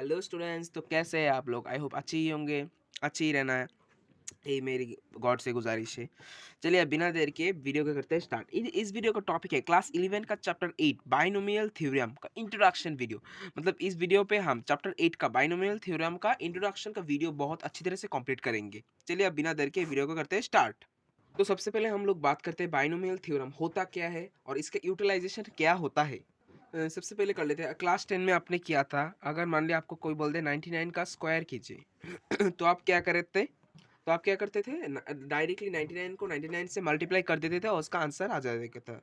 Hello students, तो कैसे हैं आप लोग? आई होप अच्छे ही होंगे, अच्छे ही रहना है, यही मेरी गॉड से गुजारिश है। चलिए अब बिना देर के वीडियो को करते हैं स्टार्ट। इस वीडियो का टॉपिक है क्लास 11 का चैप्टर 8 बाइनोमियल थ्योरम का इंट्रोडक्शन वीडियो। मतलब इस वीडियो पे हम चैप्टर 8 का बाइनोमियल थ्योरम का इंट्रोडक्शन का वीडियो बहुत अच्छी तरह से कंप्लीट करेंगे। चलिए अब बिना देर के वीडियो को करते हैं स्टार्ट। तो सबसे पहले हम लोग बात करते हैं बाइनोमियल थ्योरम होता क्या है और इसका यूटिलाइजेशन क्या होता है। सबसे पहले कर लेते हैं। क्लास 10 में आपने किया था, अगर मान लिया आपको कोई बोल दे 99 का स्क्वायर कीजिए तो आप क्या करते? तो आप क्या करते थे? डायरेक्टली 99 को 99 से मल्टीप्लाई कर देते थे और उसका आंसर आ जाएगा था।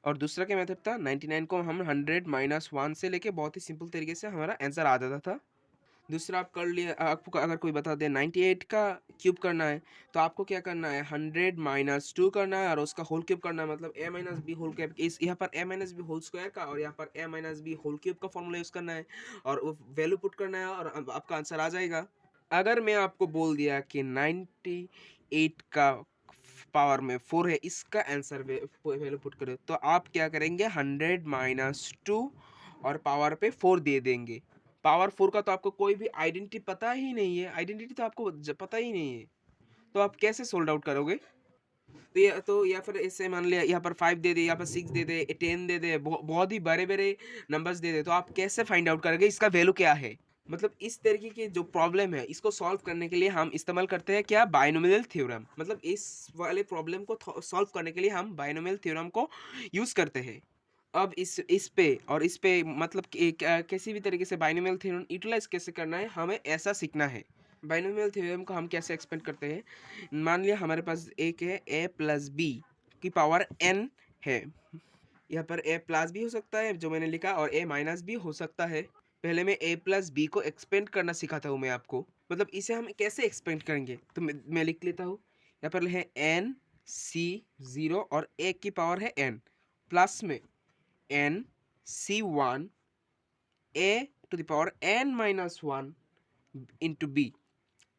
और दूसरा क्या मेथड था? 99 को हम 100 माइनस 1 से लेके बहुत ही सिंपल तरीके से हमारा आंसर आ जाता था। दूसरा आप कर लिए, आपको अगर कोई बता दे 98 का क्यूब करना है, तो आपको क्या करना है? 100 माइनस 2 करना है और उसका होल क्यूब करना है। मतलब ए माइनस बी होल क्यूब, इस यहाँ पर ए माइनस बी होल स्क्वायर का और यहाँ पर ए माइनस बी होल क्यूब का फॉर्मूला यूज़ करना है और वो वैल्यू पुट करना है और आपका आंसर आ जाएगा। अगर मैं आपको बोल दिया कि 98 का पावर में 4 है, इसका आंसर वैल्यू पुट करो, तो आप क्या करेंगे? 100 माइनस 2 और पावर पे 4 दे देंगे। पावर 4 का तो आपको कोई भी आइडेंटिटी पता ही नहीं है, आइडेंटिटी तो आपको पता ही नहीं है, तो आप कैसे सोल्ड आउट करोगे? तो या फिर ऐसे मान लिया यहाँ पर 5 दे दे, यहाँ पर 6 दे दे, 10 दे दे, बहुत ही बड़े बड़े नंबर्स दे दे, तो आप कैसे फाइंड आउट करोगे इसका वैल्यू क्या है? मतलब इस तरीके की जो प्रॉब्लम है, इसको सॉल्व करने के लिए हम इस्तेमाल करते हैं क्या? Binomial theorem. मतलब इस वाले प्रॉब्लम को सॉल्व करने के लिए हम बाइनोमियल थ्योरम को यूज करते हैं। अब इस पे और इस पे मतलब किसी भी तरीके से बाइनोमियल थ्योरम यूटिलाइज कैसे करना है, हमें ऐसा सीखना है। बाइनोमियल थ्योरम को हम कैसे एक्सपेंड करते हैं? मान लिया हमारे पास एक है a प्लस बी की पावर n है। यहाँ पर a प्लस बी हो सकता है जो मैंने लिखा, और a माइनस भी हो सकता है। पहले मैं a प्लस बी को एक्सपेंड करना सिखाता हूँ मैं आपको। मतलब इसे हम कैसे एक्सपेंड करेंगे, तो मैं लिख लेता हूँ। यहाँ पर है n c0 और a की पावर है n, प्लस में n c1 a to the power n minus 1 into बी,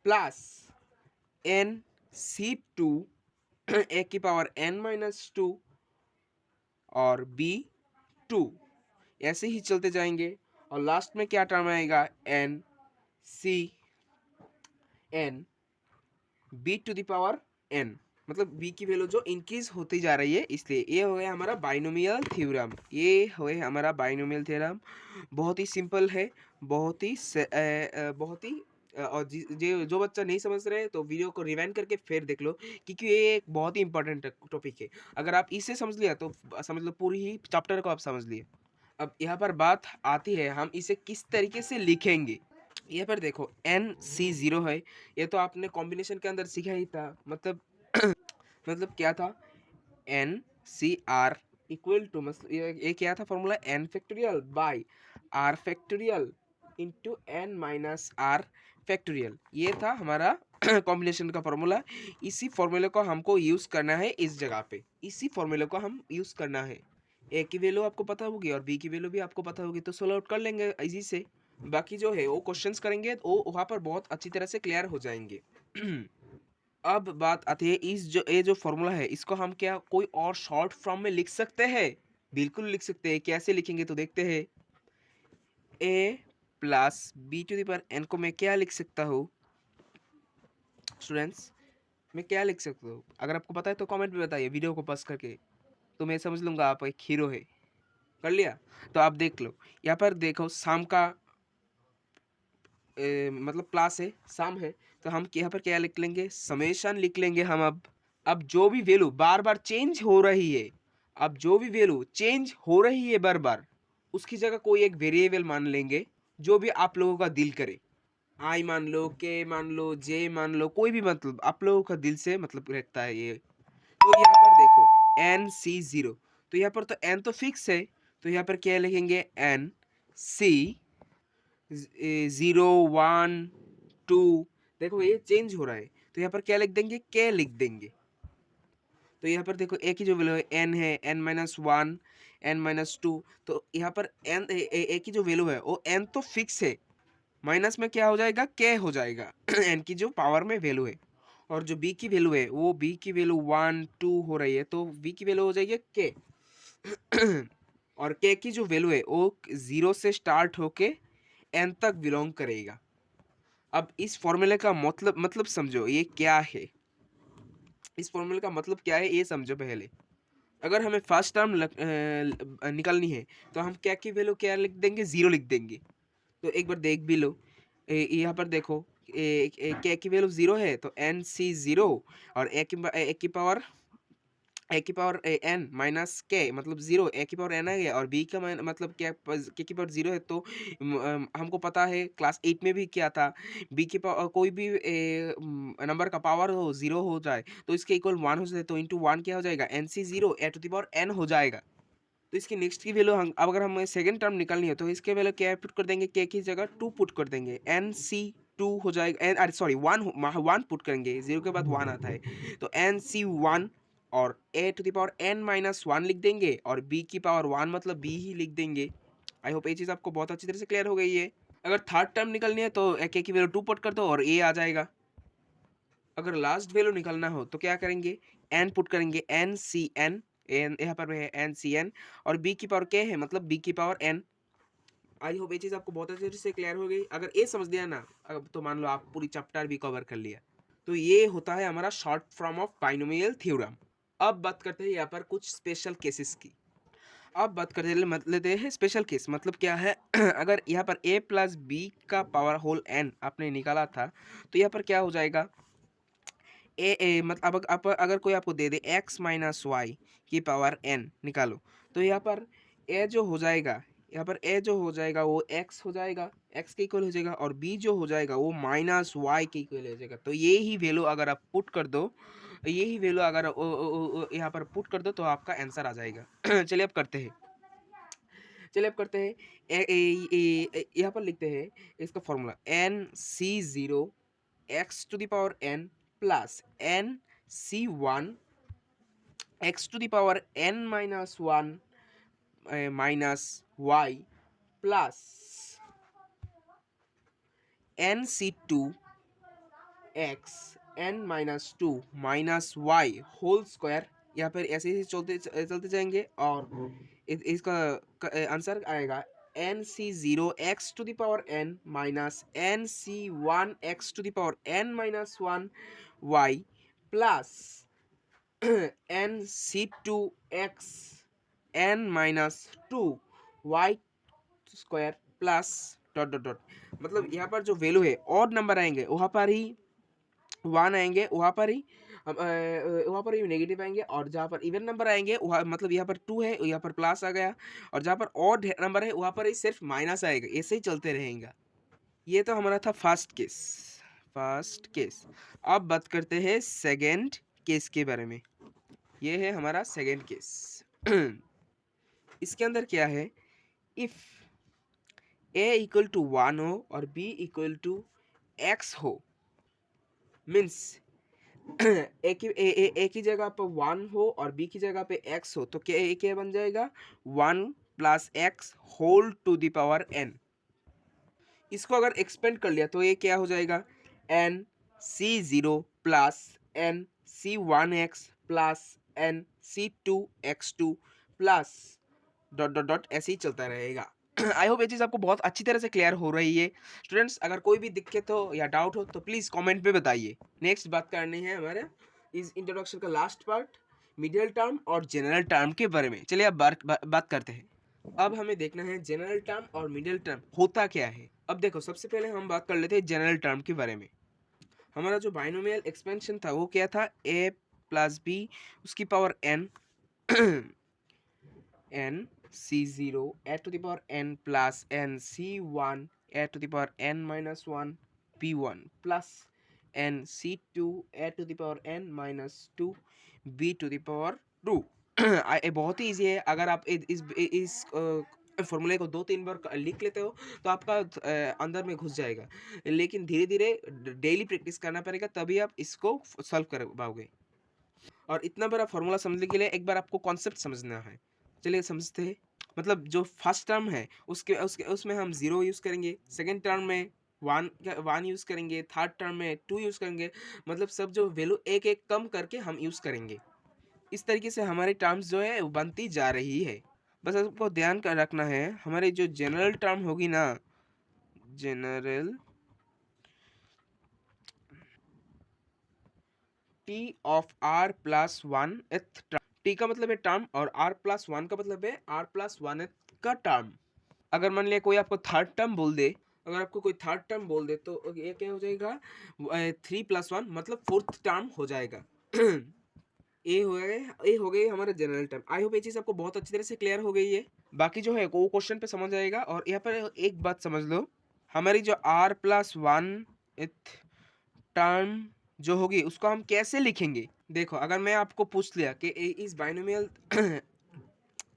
प्लस n c2 a की पावर n माइनस 2 और b 2, ऐसे ही चलते जाएंगे। और लास्ट में क्या टर्म आएगा? n c n b to the power n। मतलब b की वैल्यू जो इंक्रीज होती जा रही है, इसलिए ये हो गया हमारा बाइनोमियल थ्योरम। ये हो गया हमारा बाइनोमियल थ्योरम। बहुत ही सिंपल है, बहुत ही बहुत ही और जो बच्चा नहीं समझ रहे तो वीडियो को रिवाइंड करके फिर देख लो, क्योंकि ये एक बहुत ही इंपॉर्टेंट टॉपिक है। अगर आप इसे समझ लिया तो समझ लो पूरी ही चैप्टर को आप समझ लिए। अब यहाँ पर बात आती है हम इसे किस तरीके से लिखेंगे। यहाँ पर देखो NC0 है, ये तो आपने कॉम्बिनेशन के अंदर सीखा ही था। मतलब मतलब क्या था? NCR इक्वल टू, मतलब ये क्या था formula? n factorial by r factorial into n माइनस r फैक्टोरियल। ये था हमारा कॉम्बिनेशन का फॉर्मूला। इसी फॉर्मूले को हमको यूज़ करना है इस जगह पे, इसी फॉर्मूले को हम यूज़ करना है। ए की वैल्यू आपको पता होगी और बी की वैल्यू भी आपको पता होगी, तो सोल्व आउट कर लेंगे इजी से। बाकी जो है वो क्वेश्चंस करेंगे तो वो वहाँ पर बहुत अच्छी तरह से क्लियर हो जाएंगे। अब बात आती है इस जो ये जो फॉर्मूला है, इसको हम क्या कोई और शॉर्ट फॉर्म में लिख सकते हैं? बिल्कुल लिख सकते हैं। कैसे लिखेंगे तो देखते हैं। A plus B to the power N को मैं क्या लिख सकता हूँ स्टूडेंट्स? मैं क्या लिख सकता हूँ? अगर आपको पता है तो कमेंट में बताइए वीडियो को पॉज करके, तो मैं समझ लूँगा आप एक हीरो है। कर लिया? तो आप देख लो, यहाँ पर देखो शाम का मतलब प्लस है, सम है, तो हम यहाँ पर क्या लिख लेंगे? समेशन लिख लेंगे हम। अब जो भी वैल्यू बार बार चेंज हो रही है, अब जो भी वैल्यू चेंज हो रही है बार बार, उसकी जगह कोई एक वेरिएबल मान लेंगे जो भी आप लोगों का दिल करे। आई मान लो, के मान लो, जे मान लो, कोई भी मतलब आप लोगों का दिल से मतलब रखता है ये। तो यहाँ पर देखो NC0, तो यहाँ पर तो n तो फिक्स है, तो यहाँ पर क्या लिखेंगे? NC 0 1 2। देखो ये चेंज हो रहा है, तो यहाँ पर क्या लिख देंगे? के लिख देंगे। तो यहाँ पर देखो ए की जो वैल्यू है n है, n माइनस 1, n माइनस 2, तो यहाँ पर n ए की जो वैल्यू है वो n तो फिक्स है, माइनस में क्या हो जाएगा? के हो जाएगा n की जो पावर में वैल्यू है। और जो b की वैल्यू है वो b की वैल्यू 1 2 हो रही है, तो b की वैल्यू हो जाएगी के। और के की जो वैल्यू है वो 0 से स्टार्ट होके n तक बिलोंग करेगा। अब इस फॉर्मूले का मतलब समझो ये क्या है। इस फॉर्मूले का मतलब क्या है ये समझो पहले। अगर हमें फर्स्ट टर्म निकालनी है तो हम क्या की वैल्यू क्या लिख देंगे, 0 लिख देंगे। तो एक बार देख भी लो, यहाँ पर देखो के की वैल्यू 0 है तो एन सी 0 और ए की पावर एन माइनस के मतलब 0, ए की पावर एन आ गया और बी का मतलब क्या, के की पावर 0 है तो हमको पता है क्लास 8 में भी क्या था, बी की पावर कोई भी नंबर का पावर हो 0 हो जाए तो इसके इक्वल 1 हो जाए तो इंटू 1 क्या हो जाएगा, n c 0 a to the power n हो जाएगा। तो इसकी नेक्स्ट की वैल्यू हम अब अगर हमें सेकंड टर्म निकालनी है तो इसके वैल्यू क्या पुट कर देंगे, के की जगह 2 पुट कर देंगे, एन सी 2 हो जाएगा, अरे सॉरी 1 पुट करेंगे, 0 के बाद 1 आता है तो एन सी 1 और A to the power N minus 1 लिख देंगे और बी की पावर 1 मतलब बी ही लिख देंगे। आई होप ये चीज़ आपको बहुत अच्छी तरह से क्लियर हो गई है। अगर थर्ड टर्म निकालनी है तो के की वैल्यू 2 पुट कर दो और ए आ जाएगा। अगर लास्ट वैल्यू निकालना हो तो क्या करेंगे, एन पुट करेंगे, एन सी एन, एन यहाँ पर है एन सी एन और बी की पावर के है मतलब बी की पावर एन। आई होप ये चीज़ आपको बहुत अच्छे से क्लियर हो गई। अगर ये समझ लिया ना अब तो मान लो आप पूरी चैप्टर भी कवर कर लिया। तो ये होता है हमारा short form of binomial theorem. अब बात करते हैं यहाँ पर कुछ स्पेशल केसेस की। अब बात करते हैं लेते हैं स्पेशल केस, मतलब क्या है अगर यहाँ पर a प्लस बी का पावर होल n आपने निकाला था तो यहाँ पर क्या हो जाएगा, ए मतलब अब अगर कोई आपको दे दे x माइनस वाई की पावर n निकालो तो यहाँ पर a जो हो जाएगा, यहाँ पर a जो हो जाएगा वो x हो जाएगा, x के इक्वल हो जाएगा और b जो हो जाएगा वो माइनस वाई के इक्वल हो जाएगा। तो ये ही वैल्यू अगर आप पुट कर दो, यही वैल्यू अगर यहाँ पर पुट कर दो तो आपका आंसर आ जाएगा। चलिए अब करते हैं, चलिए अब करते हैं यहाँ पर लिखते हैं इसका formula, n c 0 x to the power n plus n C 1 x to the power n minus 1 minus y plus n c 2 x n minus 2 minus y whole square. यहाँ पर ऐसे ही चलते चलते जाएंगे और इसका आंसर आएगा n c 0 x to the power n minus n C 1 x to the power n minus 1 y plus n c 2 x n minus 2 y square plus dot dot dot. मतलब यहाँ पर जो वैल्यू है odd number आएंगे वहाँ पर ही 1 आएंगे, वहाँ पर ही नेगेटिव आएंगे और जहाँ पर इवन नंबर आएंगे वहाँ मतलब यहाँ पर 2 है यहाँ पर प्लस आ गया और जहाँ पर ऑड नंबर है वहाँ पर ही सिर्फ माइनस आएगा, ऐसे ही चलते रहेगा। ये तो हमारा था फर्स्ट केस, फर्स्ट केस। अब बात करते हैं सेकंड केस के बारे में। ये है हमारा सेकंड केस। इसके अंदर क्या है, इफ a इक्वल टू 1 हो और b इक्वल टू x हो, मीन्स ए की जगह पर 1 हो और b की जगह पे x हो तो क्या बन जाएगा, 1 plus x whole to the power n। इसको अगर एक्सपेंड कर लिया तो ये क्या हो जाएगा, एन सी 0 प्लस एन सी 1 x plus n c 2 x 2 plus dot dot dot ऐसे ही चलता रहेगा। आई होप ये चीज़ आपको बहुत अच्छी तरह से क्लियर हो रही है। स्टूडेंट्स अगर कोई भी दिक्कत हो या डाउट हो तो प्लीज़ कमेंट पे बताइए। नेक्स्ट बात करनी है हमारे इस इंट्रोडक्शन का लास्ट पार्ट, मिडिल टर्म और जनरल टर्म के बारे में। चलिए अब बात करते हैं। अब हमें देखना है जनरल टर्म और मिडिल टर्म होता क्या है। अब देखो सबसे पहले हम बात कर लेते हैं जनरल टर्म के बारे में। हमारा जो बाइनोमियल एक्सपेंशन था वो क्या था, a प्लस बी उसकी power n n c0 a to the power n plus n c1 a to the power n minus 1 p1 plus n c2 a to the power n minus 2 b to the power 2। बहुत ही easy है, अगर आप इस फॉर्मूले को 2-3 बार लिख लेते हो तो आपका अंदर में घुस जाएगा, लेकिन धीरे धीरे डेली प्रैक्टिस करना पड़ेगा तभी आप इसको सॉल्व कर पाओगे। और इतना बड़ा फॉर्मूला समझने के लिए एक बार आपको कॉन्सेप्ट समझना है। चलिए समझते हैं। मतलब जो फर्स्ट टर्म है उसमें हम 0 यूज़ करेंगे, सेकेंड टर्म में 1 यूज़ करेंगे, थर्ड टर्म में 2 यूज़ करेंगे, मतलब सब जो वैल्यू एक एक कम करके हम यूज़ करेंगे। इस तरीके से हमारी टर्म्स जो है वो बनती जा रही है। बस आपको ध्यान कर रखना है, हमारी जो जनरल टर्म होगी ना, general t of r plus one th term. T का मतलब है टर्म और आर प्लस वन का मतलब है आर प्लस वन एथ का टर्म। अगर मान लिया कोई आपको थर्ड टर्म बोल दे, अगर आपको कोई थर्ड टर्म बोल दे तो ये क्या हो जाएगा, 3+1 मतलब फोर्थ टर्म हो जाएगा। ये हो गई हमारा जनरल टर्म। आई होप ये चीज़ आपको बहुत अच्छी तरह से क्लियर हो गई है। बाकी जो है वो क्वेश्चन पे समझ आएगा। और यहाँ पर एक बात समझ लो, हमारी जो r+1 टर्म जो होगी उसको हम कैसे लिखेंगे। देखो अगर मैं आपको पूछ लिया कि इस बाइनोमियल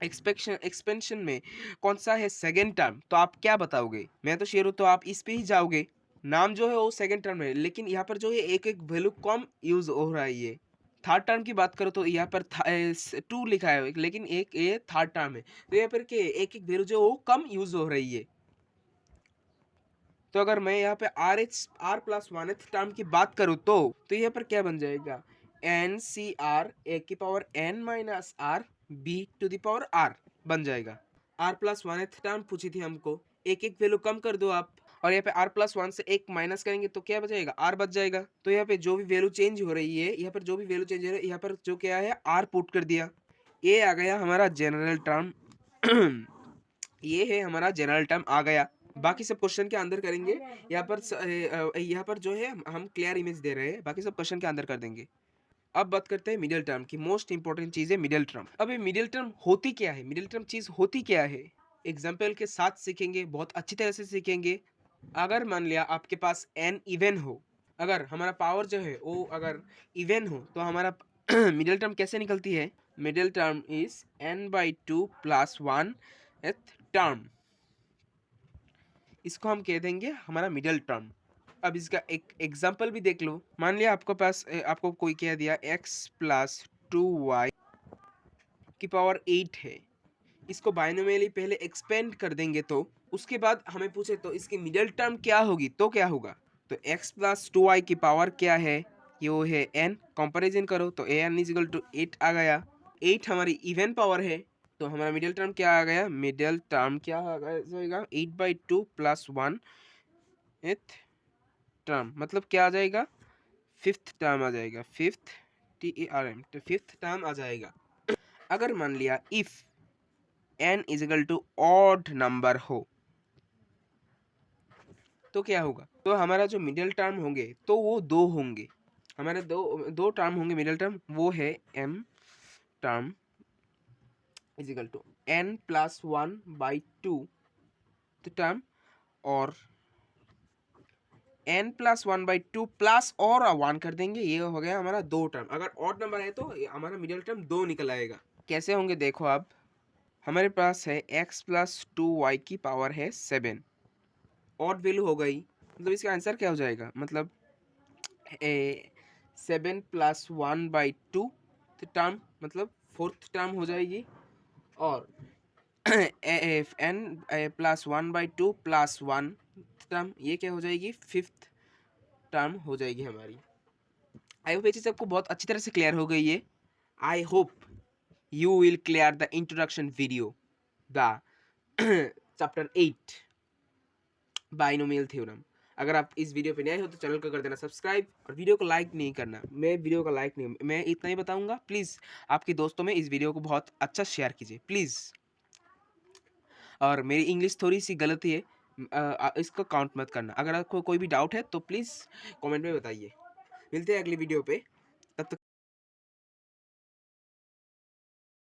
एक्सपेंशन में कौन सा है सेकेंड टर्म, तो आप क्या बताओगे। मैं तो श्योर हूँ तो आप इस पे ही जाओगे। नाम जो है वो सेकेंड टर्म है, लेकिन यहाँ पर जो है एक एक वैल्यू कम यूज हो रहा है। ये थर्ड टर्म की बात करो तो यहाँ पर 2 लिखा है, लेकिन एक ये थर्ड टर्म है, तो यहाँ पर के एक एक वैल्यू जो वो कम यूज हो रही है। तो अगर मैं यहाँ पे r+1 टर्म की बात करूँ तो यहाँ पर क्या बन जाएगा, NCR a की पावर n माइनस r b to the power r बन जाएगा। r+1 टर्म पूछी थी हमको, एक एक वैल्यू कम कर दो आप, और यहाँ पे r+1 से एक माइनस करेंगे तो क्या बचेगा, r बच जाएगा। तो यहाँ पे जो भी वैल्यू चेंज हो रही है, यहाँ पर जो भी वैल्यू चेंज हो रही है, यहाँ पर जो क्या है r पुट कर दिया, ये आ गया हमारा जनरल टर्म। ये है हमारा जनरल टर्म आ गया। बाकी सब क्वेश्चन के अंदर करेंगे। यहाँ पर जो है हम क्लियर इमेज दे रहे हैं, बाकी सब क्वेश्चन के अंदर कर देंगे। अब बात करते हैं मिडिल टर्म की। मोस्ट इंपॉर्टेंट चीज है मिडिल टर्म। अब ये मिडिल टर्म होती क्या है, मिडिल टर्म चीज होती क्या है, एग्जाम्पल के साथ सीखेंगे, बहुत अच्छी तरह से सीखेंगे। अगर मान लिया आपके पास n इवन हो, अगर हमारा पावर जो है वो अगर इवन हो तो हमारा मिडिल टर्म कैसे निकलती है, middle term is n/2 + 1 term. इसको हम कह देंगे हमारा मिडिल टर्म। अब इसका एक एग्जांपल भी देख लो। मान लिया आपको पास आपको कोई कह दिया x + 2y की पावर 8 है। इसको बाइनोमियली पहले एक्सपेंड कर देंगे, तो उसके बाद हमें पूछे तो इसकी मिडिल टर्म क्या होगी, तो क्या होगा। तो x + 2y की पावर क्या है, ये वो है n। कंपैरिजन करो तो an = 8 आ गया। 8 हमारी इवन पावर है, तो हमारा मिडिल टर्म क्या आ गया, मिडिल टर्म क्या आ जाएगा, 8/2 + 1 टर्म, मतलब क्या आ जाएगा, फिफ्थ टर्म आ जाएगा, फिफ्थ TERM, तो फिफ्थ टर्म आ जाएगा। अगर मान लिया इफ n = ऑड नंबर हो तो क्या होगा, तो हमारा जो मिडिल टर्म होंगे तो वो दो होंगे, हमारे दो टर्म होंगे मिडिल टर्म। वो है m टर्म = n + 1/2 टर्म, और n + 1/2 प्लस और 1 कर देंगे, ये हो गया हमारा दो टर्म। अगर ऑड नंबर है तो हमारा मिडिल टर्म दो निकल आएगा। कैसे होंगे देखो, आप हमारे पास है x + 2y की पावर है 7, ऑड वैल्यू हो गई, मतलब इसका आंसर क्या हो जाएगा, मतलब 7 + 1/2 टर्म, मतलब फोर्थ टर्म हो जाएगी। और n + 1/2 + 1 टर्म, ये क्या हो जाएगी, फिफ्थ टर्म हो जाएगी हमारी। आई होप ये चीज़ आपको बहुत अच्छी तरह से क्लियर हो गई है। I hope you will clear the introduction video, the chapter 8 binomial theorem. अगर आप इस वीडियो पे नए हो तो चैनल को कर देना सब्सक्राइब, और वीडियो को लाइक नहीं करना। मैं वीडियो को लाइक नहीं, मैं इतना ही बताऊंगा, प्लीज़ आपके दोस्तों में इस वीडियो को बहुत अच्छा शेयर कीजिए प्लीज़। और मेरी इंग्लिश थोड़ी सी गलती है, इसको काउंट मत करना। अगर आपको कोई भी डाउट है तो प्लीज़ कमेंट में बताइए। मिलते हैं अगली वीडियो पे, तब तक